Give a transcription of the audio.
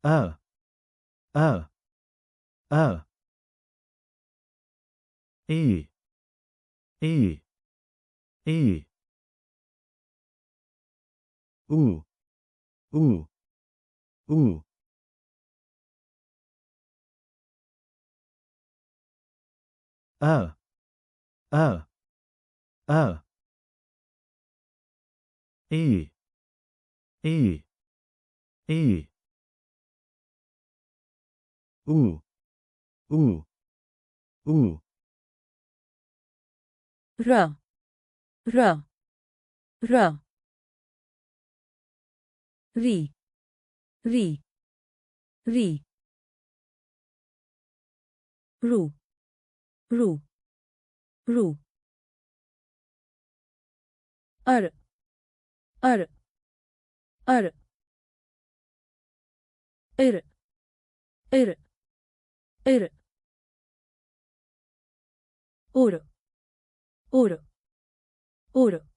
a, a, e, e, e, u, u, u, a, a, a, e, e, e, u, u, u, r, r, r, ri, ri, ri, ru, ru, ru, ar, ar, ar, ir, ir, ir, ur, ur, ur,